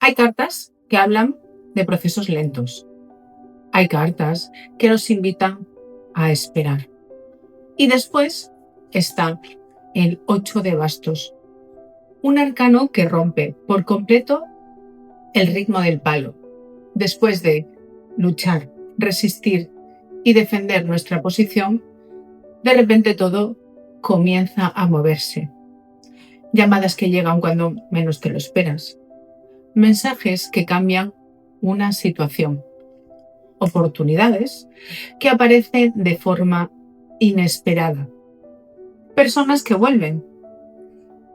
Hay cartas que hablan de procesos lentos. Hay cartas que nos invitan a esperar. Y después está el 8 de bastos, un arcano que rompe por completo el ritmo del palo. Después de luchar, resistir y defender nuestra posición, de repente todo comienza a moverse. Llamadas que llegan cuando menos te lo esperas. Mensajes que cambian una situación. Oportunidades que aparecen de forma inesperada. Personas que vuelven.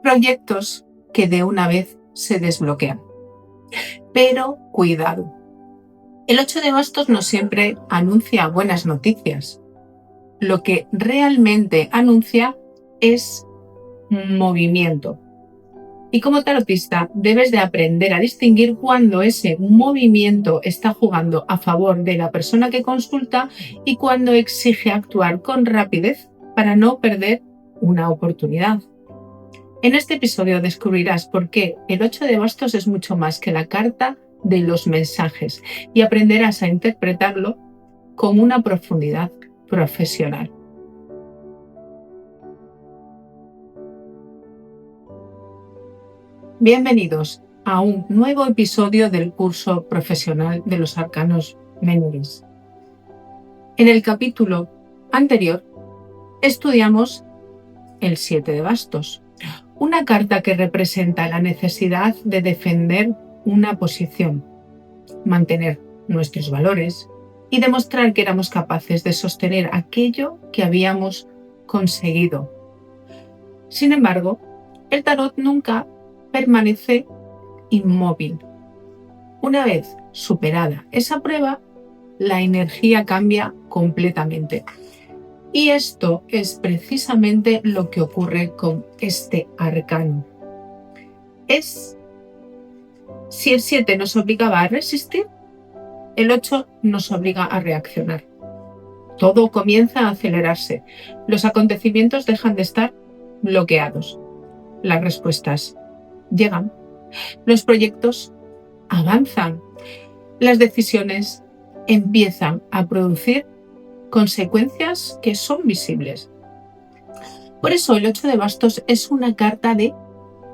Proyectos que de una vez se desbloquean. Pero cuidado. El 8 de bastos no siempre anuncia buenas noticias. Lo que realmente anuncia es movimiento. Y como tarotista debes de aprender a distinguir cuando ese movimiento está jugando a favor de la persona que consulta y cuando exige actuar con rapidez para no perder una oportunidad. En este episodio descubrirás por qué el 8 de bastos es mucho más que la carta de los mensajes y aprenderás a interpretarlo con una profundidad profesional. Bienvenidos a un nuevo episodio del curso profesional de los arcanos menores. En el capítulo anterior estudiamos el 7 de bastos, una carta que representa la necesidad de defender una posición, mantener nuestros valores y demostrar que éramos capaces de sostener aquello que habíamos conseguido. Sin embargo, el tarot nunca permanece inmóvil. Una vez superada esa prueba, la energía cambia completamente. Y esto es precisamente lo que ocurre con este arcano. Si el 7 nos obligaba a resistir, el 8 nos obliga a reaccionar. Todo comienza a acelerarse. Los acontecimientos dejan de estar bloqueados. Las respuestas llegan. Los proyectos avanzan. Las decisiones empiezan a producir consecuencias que son visibles. Por eso el 8 de bastos es una carta de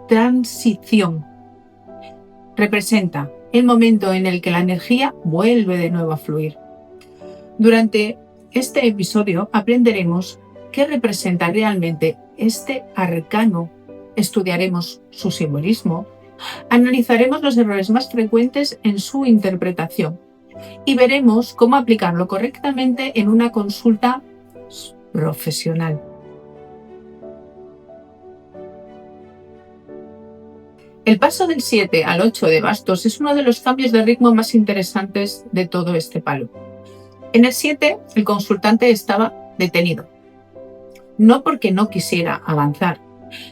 transición. Representa el momento en el que la energía vuelve de nuevo a fluir. Durante este episodio aprenderemos qué representa realmente este arcano. Estudiaremos su simbolismo, analizaremos los errores más frecuentes en su interpretación y veremos cómo aplicarlo correctamente en una consulta profesional. El paso del 7 al 8 de bastos es uno de los cambios de ritmo más interesantes de todo este palo. En el 7, el consultante estaba detenido, no porque no quisiera avanzar,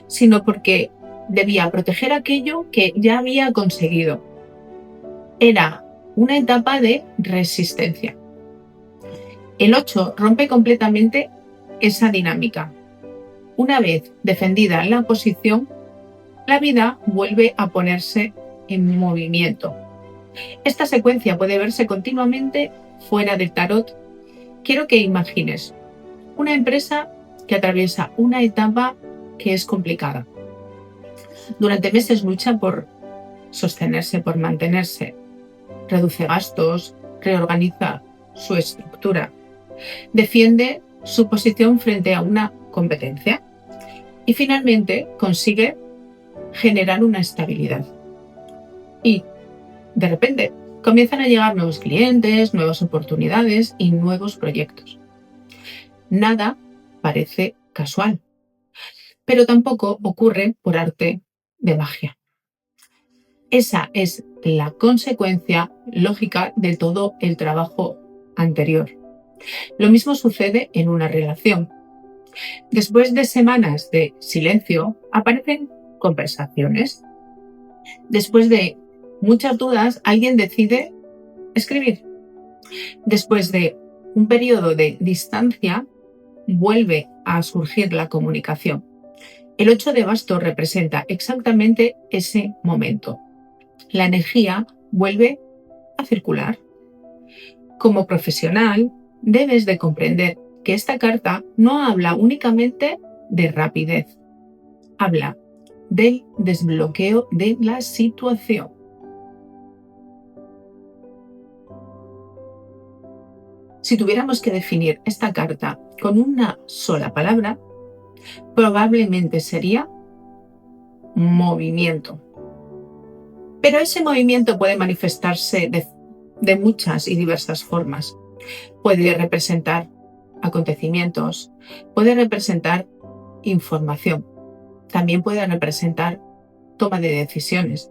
sino porque debía proteger aquello que ya había conseguido. Era una etapa de resistencia. El 8 rompe completamente esa dinámica. Una vez defendida la posición, la vida vuelve a ponerse en movimiento. Esta secuencia puede verse continuamente fuera del tarot. Quiero que imagines una empresa que atraviesa una etapa que es complicada. Durante meses lucha por sostenerse, por mantenerse. Reduce gastos, reorganiza su estructura, defiende su posición frente a una competencia y finalmente consigue generar una estabilidad. Y de repente comienzan a llegar nuevos clientes, nuevas oportunidades y nuevos proyectos. Nada parece casual, pero tampoco ocurre por arte de magia. Esa es la consecuencia lógica de todo el trabajo anterior. Lo mismo sucede en una relación. Después de semanas de silencio, aparecen conversaciones. Después de muchas dudas, alguien decide escribir. Después de un periodo de distancia, vuelve a surgir la comunicación. El 8 de bastos representa exactamente ese momento. la energía vuelve a circular. Como profesional, debes de comprender que esta carta no habla únicamente de rapidez, habla del desbloqueo de la situación. Si tuviéramos que definir esta carta con una sola palabra, probablemente sería movimiento. Pero ese movimiento puede manifestarse de muchas y diversas formas. Puede representar acontecimientos, puede representar información, también puede representar toma de decisiones,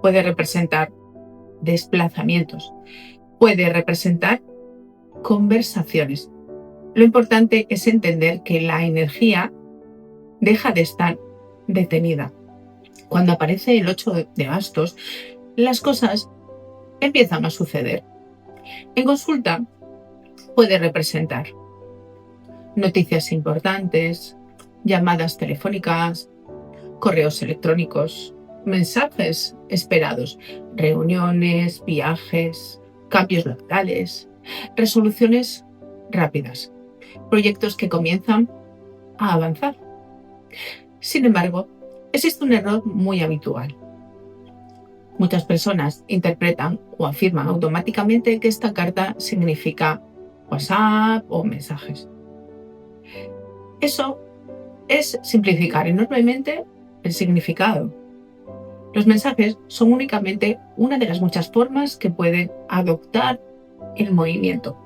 puede representar desplazamientos, puede representar conversaciones. Lo importante es entender que la energía deja de estar detenida. Cuando aparece el 8 de bastos, las cosas empiezan a suceder. En consulta puede representar noticias importantes, llamadas telefónicas, correos electrónicos, mensajes esperados, reuniones, viajes, cambios laborales, resoluciones rápidas, proyectos que comienzan a avanzar. Sin embargo, existe un error muy habitual. Muchas personas interpretan o afirman automáticamente que esta carta significa WhatsApp o mensajes. Eso es simplificar enormemente el significado. Los mensajes son únicamente una de las muchas formas que puede adoptar el movimiento.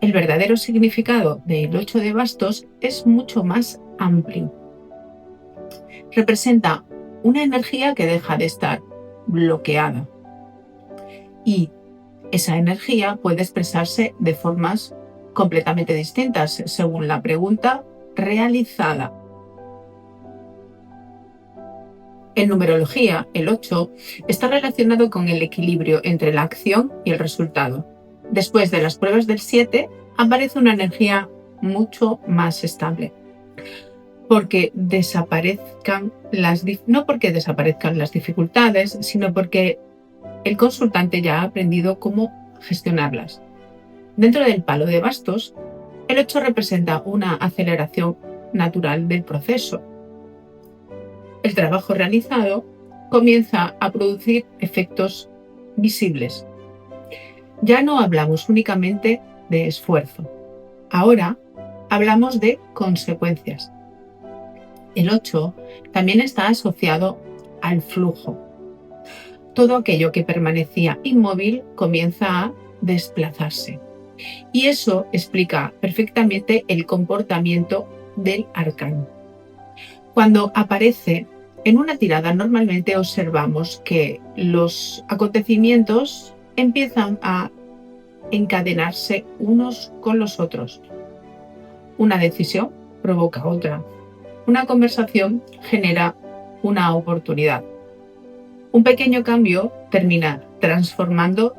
El verdadero significado del 8 de bastos es mucho más amplio. Representa una energía que deja de estar bloqueada. Y esa energía puede expresarse de formas completamente distintas según la pregunta realizada. En numerología, el 8 está relacionado con el equilibrio entre la acción y el resultado. Después de las pruebas del 7, aparece una energía mucho más estable. No porque desaparezcan las dificultades, sino porque el consultante ya ha aprendido cómo gestionarlas. Dentro del palo de bastos, el 8 representa una aceleración natural del proceso. El trabajo realizado comienza a producir efectos visibles. Ya no hablamos únicamente de esfuerzo. Ahora hablamos de consecuencias. El 8 también está asociado al flujo. Todo aquello que permanecía inmóvil comienza a desplazarse. Y eso explica perfectamente el comportamiento del arcano. Cuando aparece en una tirada, normalmente observamos que los acontecimientos empiezan a encadenarse unos con los otros. Una decisión provoca otra. Una conversación genera una oportunidad. Un pequeño cambio termina transformando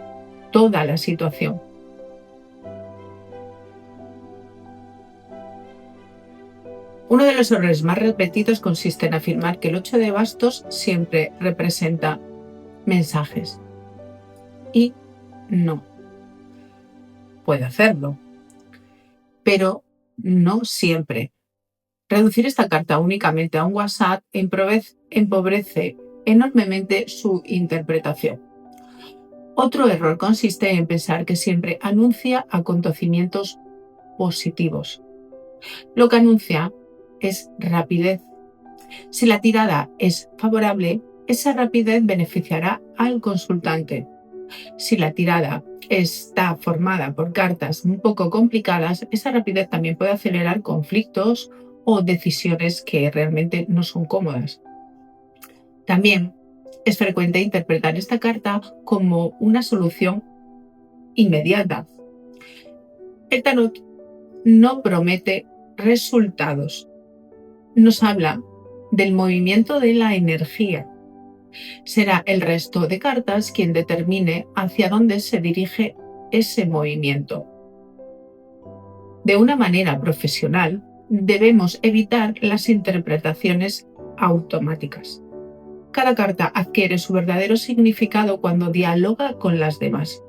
toda la situación. Uno de los errores más repetidos consiste en afirmar que el 8 de bastos siempre representa mensajes. Y no. Puede hacerlo, pero no siempre. Reducir esta carta únicamente a un WhatsApp empobrece enormemente su interpretación. Otro error consiste en pensar que siempre anuncia acontecimientos positivos. Lo que anuncia es rapidez. Si la tirada es favorable, esa rapidez beneficiará al consultante. Si la tirada está formada por cartas un poco complicadas, esa rapidez también puede acelerar conflictos o decisiones que realmente no son cómodas. También es frecuente interpretar esta carta como una solución inmediata. El tarot no promete resultados. Nos habla del movimiento de la energía. Será el resto de cartas quien determine hacia dónde se dirige ese movimiento. De una manera profesional, debemos evitar las interpretaciones automáticas. cada carta adquiere su verdadero significado cuando dialoga con las demás.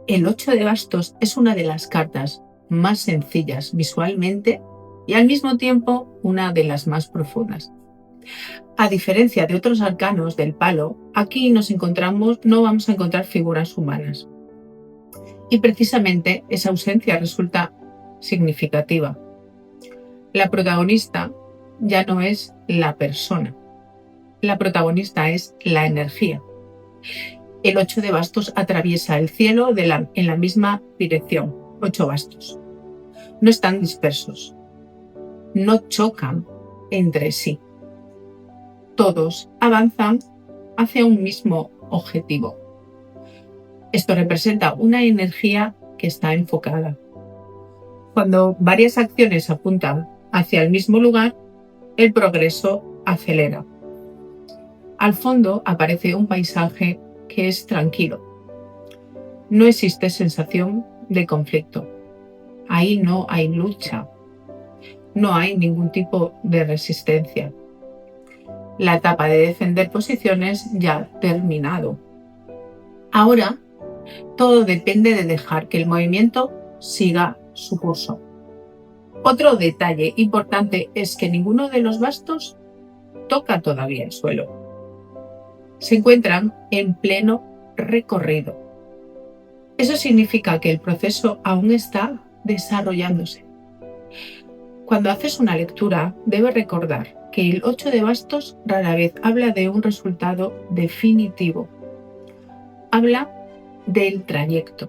El 8 de bastos es una de las cartas más sencillas visualmente y al mismo tiempo una de las más profundas. A diferencia de otros arcanos del palo, aquí no vamos a encontrar figuras humanas. Y precisamente esa ausencia resulta significativa. La protagonista ya no es la persona. La protagonista es la energía. El 8 de bastos atraviesa el cielo en la misma dirección. 8 bastos. No están dispersos. No chocan entre sí. Todos avanzan hacia un mismo objetivo. Esto representa una energía que está enfocada. Cuando varias acciones apuntan hacia el mismo lugar, el progreso acelera. Al fondo aparece un paisaje que es tranquilo. No existe sensación de conflicto. Ahí no hay lucha. No hay ningún tipo de resistencia. La etapa de defender posiciones ya ha terminado. Ahora, todo depende de dejar que el movimiento siga su curso. Otro detalle importante es que ninguno de los bastos toca todavía el suelo. Se encuentran en pleno recorrido. Eso significa que el proceso aún está desarrollándose. Cuando haces una lectura, debes recordar que el 8 de bastos rara vez habla de un resultado definitivo. Habla del trayecto.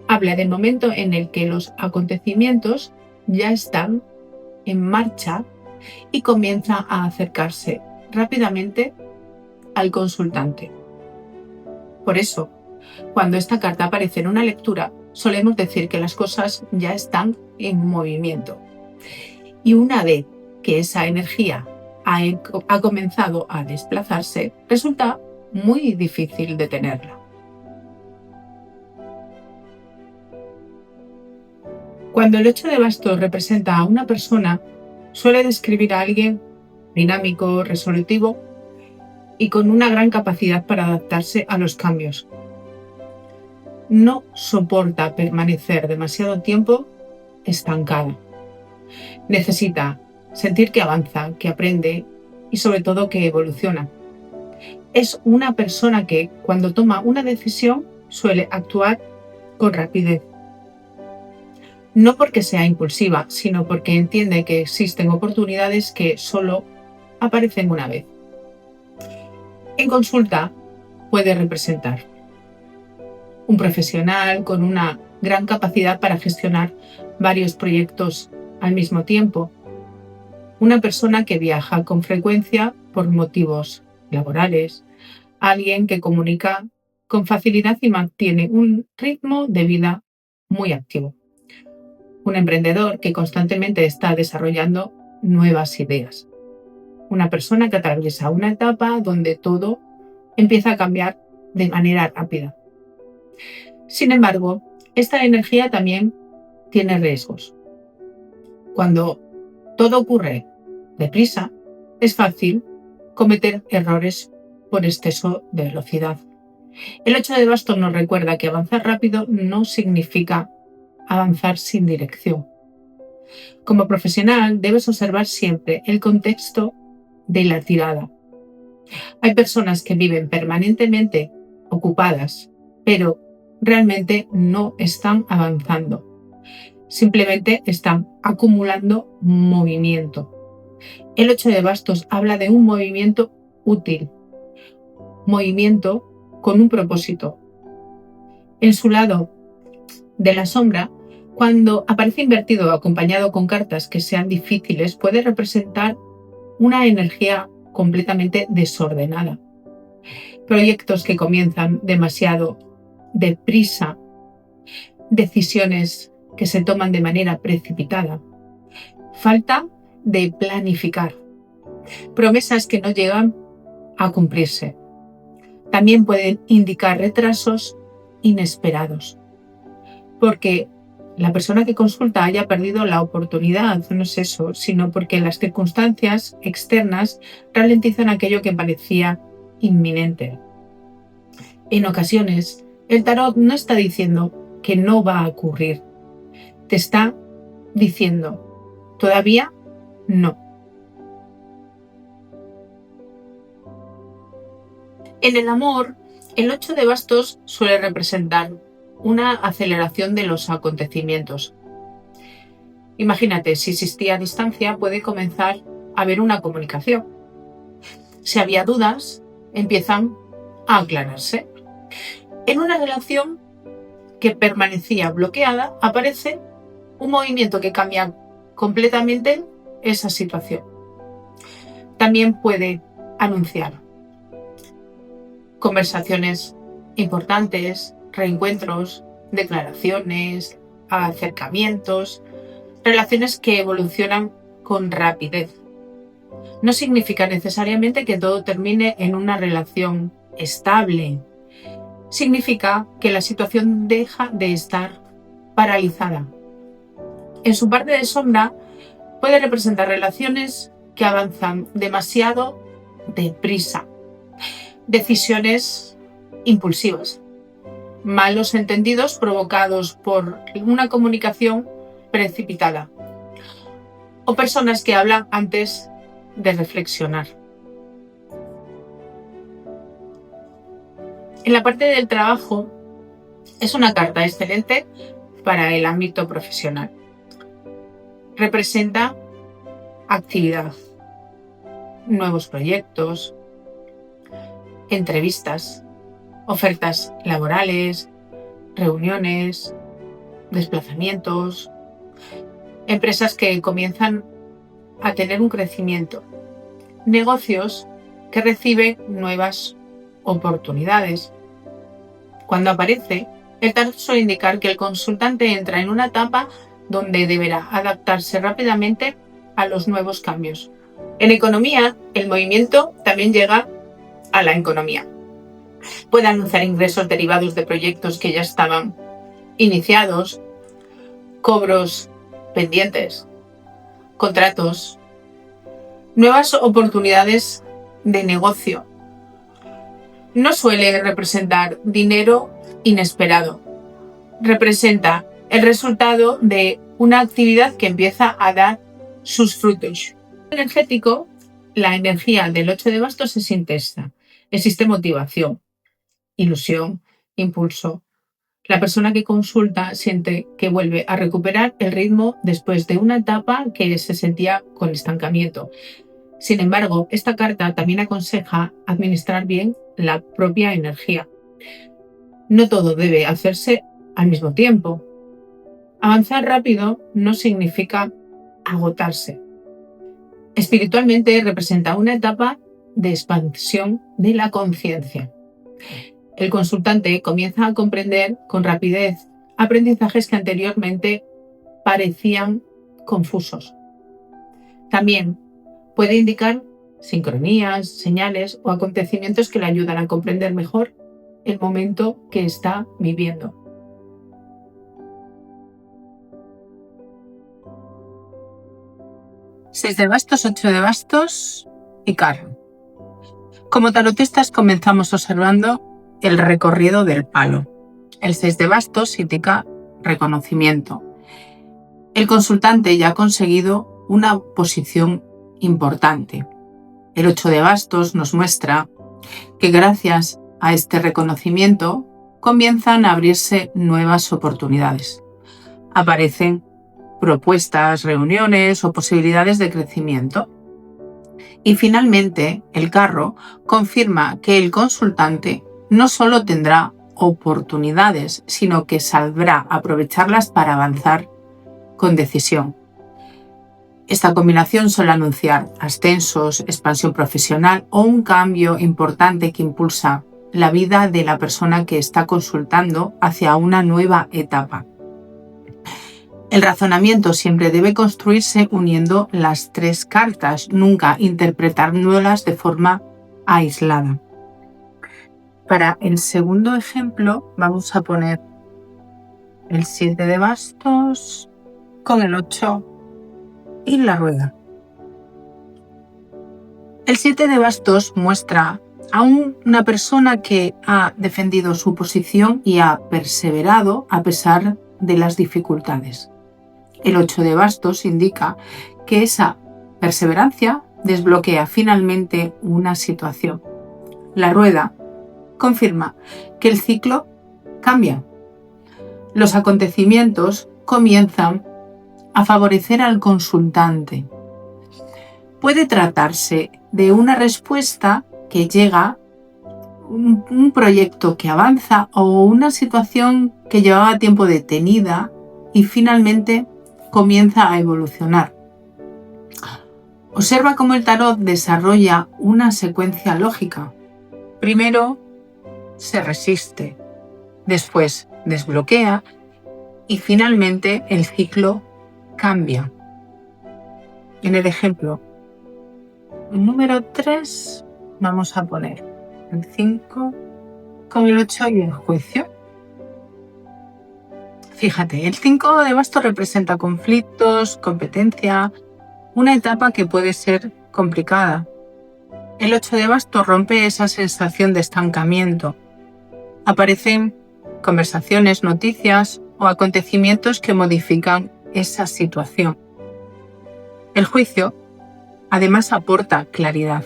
Habla del momento en el que los acontecimientos ya están en marcha y comienza a acercarse rápidamente al consultante. Por eso, cuando esta carta aparece en una lectura, solemos decir que las cosas ya están en movimiento. Y una vez que esa energía ha comenzado a desplazarse, resulta muy difícil detenerla. Cuando el 8 de bastos representa a una persona, suele describir a alguien dinámico, resolutivo y con una gran capacidad para adaptarse a los cambios. No soporta permanecer demasiado tiempo estancada. Necesita sentir que avanza, que aprende y sobre todo que evoluciona. Es una persona que cuando toma una decisión suele actuar con rapidez. No porque sea impulsiva, sino porque entiende que existen oportunidades que solo aparecen una vez. En consulta puede representar un profesional con una gran capacidad para gestionar varios proyectos al mismo tiempo, una persona que viaja con frecuencia por motivos laborales, alguien que comunica con facilidad y mantiene un ritmo de vida muy activo, un emprendedor que constantemente está desarrollando nuevas ideas, una persona que atraviesa una etapa donde todo empieza a cambiar de manera rápida. Sin embargo, esta energía también tiene riesgos. Cuando todo ocurre deprisa, es fácil cometer errores por exceso de velocidad. El 8 de bastos nos recuerda que avanzar rápido no significa avanzar sin dirección. Como profesional, debes observar siempre el contexto de la tirada. Hay personas que viven permanentemente ocupadas, pero realmente no están avanzando. Simplemente están acumulando movimiento. El 8 de bastos habla de un movimiento útil, movimiento con un propósito. En su lado de la sombra, cuando aparece invertido o acompañado con cartas que sean difíciles, puede representar una energía completamente desordenada. Proyectos que comienzan demasiado deprisa, decisiones que se toman de manera precipitada, falta de planificar, promesas que no llegan a cumplirse. También pueden indicar retrasos inesperados, porque la persona que consulta haya perdido la oportunidad, no es eso, sino porque las circunstancias externas ralentizan aquello que parecía inminente. En ocasiones, el tarot no está diciendo que no va a ocurrir, te está diciendo, todavía no. En el amor, el 8 de bastos suele representar una aceleración de los acontecimientos. Imagínate, si existía distancia, puede comenzar a haber una comunicación. Si había dudas, empiezan a aclararse. En una relación que permanecía bloqueada, aparece un movimiento que cambia completamente esa situación. También puede anunciar conversaciones importantes, reencuentros, declaraciones, acercamientos, relaciones que evolucionan con rapidez. No significa necesariamente que todo termine en una relación estable. Significa que la situación deja de estar paralizada. En su parte de sombra puede representar relaciones que avanzan demasiado deprisa, decisiones impulsivas, malos entendidos provocados por una comunicación precipitada o personas que hablan antes de reflexionar. En la parte del trabajo es una carta excelente para el ámbito profesional. Representa actividad, nuevos proyectos, entrevistas, ofertas laborales, reuniones, desplazamientos, empresas que comienzan a tener un crecimiento, negocios que reciben nuevas oportunidades. Cuando aparece, el tarot suele indicar que el consultante entra en una etapa donde deberá adaptarse rápidamente a los nuevos cambios. En economía, el movimiento también llega a la economía. Puede anunciar ingresos derivados de proyectos que ya estaban iniciados, cobros pendientes, contratos, nuevas oportunidades de negocio. No suele representar dinero inesperado. Representa el resultado de una actividad que empieza a dar sus frutos. Energético, la energía del 8 de bastos es intensa. Existe motivación, ilusión, impulso. La persona que consulta siente que vuelve a recuperar el ritmo después de una etapa que se sentía con estancamiento. Sin embargo, esta carta también aconseja administrar bien la propia energía. No todo debe hacerse al mismo tiempo. Avanzar rápido no significa agotarse. Espiritualmente representa una etapa de expansión de la conciencia. El consultante comienza a comprender con rapidez aprendizajes que anteriormente parecían confusos. También puede indicar sincronías, señales o acontecimientos que le ayudan a comprender mejor el momento que está viviendo. Seis de bastos, 8 de bastos y carro. Como tarotistas comenzamos observando el recorrido del palo. El 6 de bastos indica reconocimiento. El consultante ya ha conseguido una posición importante. El 8 de bastos nos muestra que gracias a este reconocimiento comienzan a abrirse nuevas oportunidades. Aparecen propuestas, reuniones o posibilidades de crecimiento. Y finalmente, el carro confirma que el consultante no solo tendrá oportunidades, sino que sabrá aprovecharlas para avanzar con decisión. Esta combinación suele anunciar ascensos, expansión profesional o un cambio importante que impulsa la vida de la persona que está consultando hacia una nueva etapa. El razonamiento siempre debe construirse uniendo las tres cartas, nunca interpretándolas de forma aislada. Para el segundo ejemplo vamos a poner el 7 de bastos con el 8 y la rueda. El 7 de bastos muestra a una persona que ha defendido su posición y ha perseverado a pesar de las dificultades. El 8 de bastos indica que esa perseverancia desbloquea finalmente una situación. La rueda confirma que el ciclo cambia. Los acontecimientos comienzan a favorecer al consultante. Puede tratarse de una respuesta que llega, un proyecto que avanza o una situación que llevaba tiempo detenida y finalmente comienza a evolucionar. Observa cómo el tarot desarrolla una secuencia lógica. Primero se resiste, después desbloquea y finalmente el ciclo cambia. En el ejemplo número 3 vamos a poner el 5 con el 8 y el juicio. Fíjate, el 5 de bastos representa conflictos, competencia, una etapa que puede ser complicada. El 8 de bastos rompe esa sensación de estancamiento. Aparecen conversaciones, noticias o acontecimientos que modifican esa situación. El juicio, además, aporta claridad.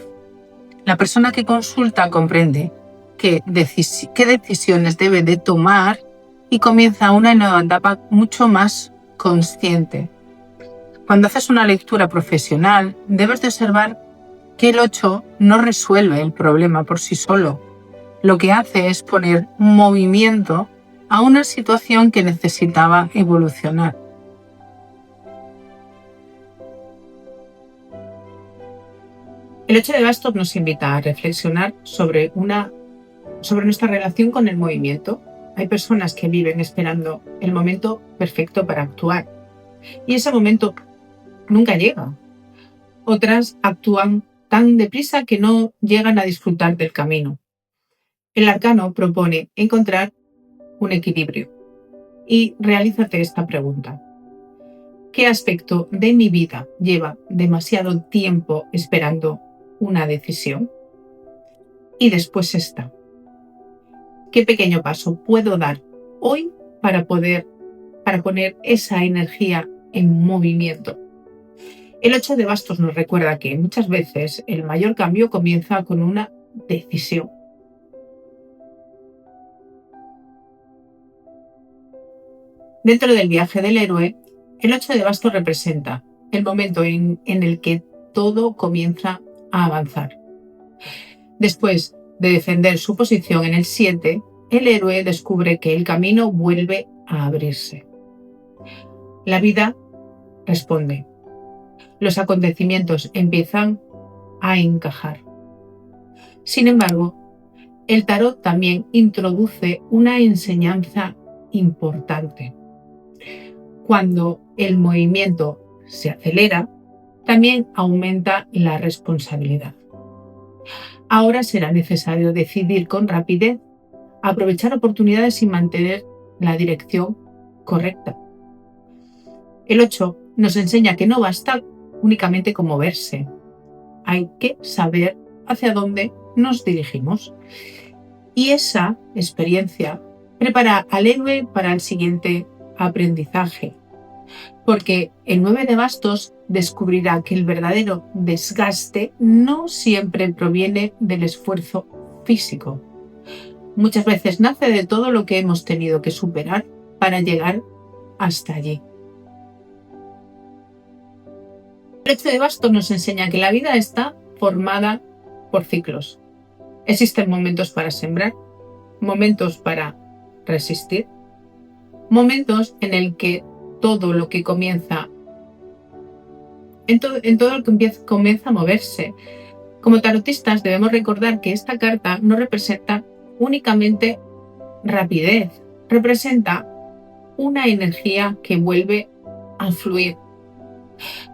La persona que consulta comprende qué decisiones debe de tomar y comienza una nueva etapa mucho más consciente. Cuando haces una lectura profesional, debes de observar que el 8 no resuelve el problema por sí solo. Lo que hace es poner movimiento a una situación que necesitaba evolucionar. El 8 de bastos nos invita a reflexionar sobre nuestra relación con el movimiento. Hay personas que viven esperando el momento perfecto para actuar y ese momento nunca llega. Otras actúan tan deprisa que no llegan a disfrutar del camino. El arcano propone encontrar un equilibrio y realízate esta pregunta. ¿Qué aspecto de mi vida lleva demasiado tiempo esperando una decisión? Y después esta. ¿Qué pequeño paso puedo dar hoy para poner esa energía en movimiento? El 8 de bastos nos recuerda que muchas veces el mayor cambio comienza con una decisión. Dentro del viaje del héroe, el 8 de bastos representa el momento en el que todo comienza a avanzar. Después de defender su posición en el 7, el héroe descubre que el camino vuelve a abrirse. La vida responde. Los acontecimientos empiezan a encajar. Sin embargo, el tarot también introduce una enseñanza importante. Cuando el movimiento se acelera, también aumenta la responsabilidad. Ahora será necesario decidir con rapidez, aprovechar oportunidades y mantener la dirección correcta. El 8 nos enseña que no basta únicamente con moverse. Hay que saber hacia dónde nos dirigimos. Y esa experiencia prepara al héroe para el siguiente aprendizaje. Porque el 9 de bastos descubrirá que el verdadero desgaste no siempre proviene del esfuerzo físico. Muchas veces nace de todo lo que hemos tenido que superar para llegar hasta allí. El 8 de bastos nos enseña que la vida está formada por ciclos. Existen momentos para sembrar, momentos para resistir, momentos en el que todo lo que comienza comienza a moverse. Como tarotistas debemos recordar que esta carta no representa únicamente rapidez, representa una energía que vuelve a fluir.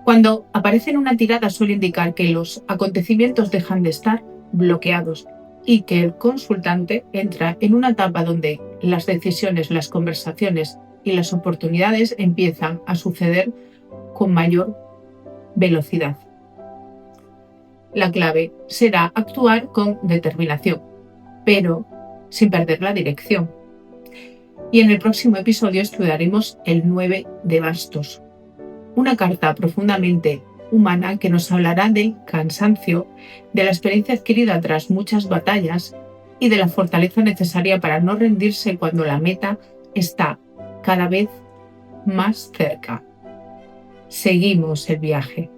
Cuando aparece en una tirada suele indicar que los acontecimientos dejan de estar bloqueados y que el consultante entra en una etapa donde las decisiones, las conversaciones y las oportunidades empiezan a suceder con mayor velocidad. La clave será actuar con determinación, pero sin perder la dirección. Y en el próximo episodio estudiaremos el 9 de bastos, una carta profundamente humana que nos hablará del cansancio, de la experiencia adquirida tras muchas batallas y de la fortaleza necesaria para no rendirse cuando la meta está cada vez más cerca. Seguimos el viaje.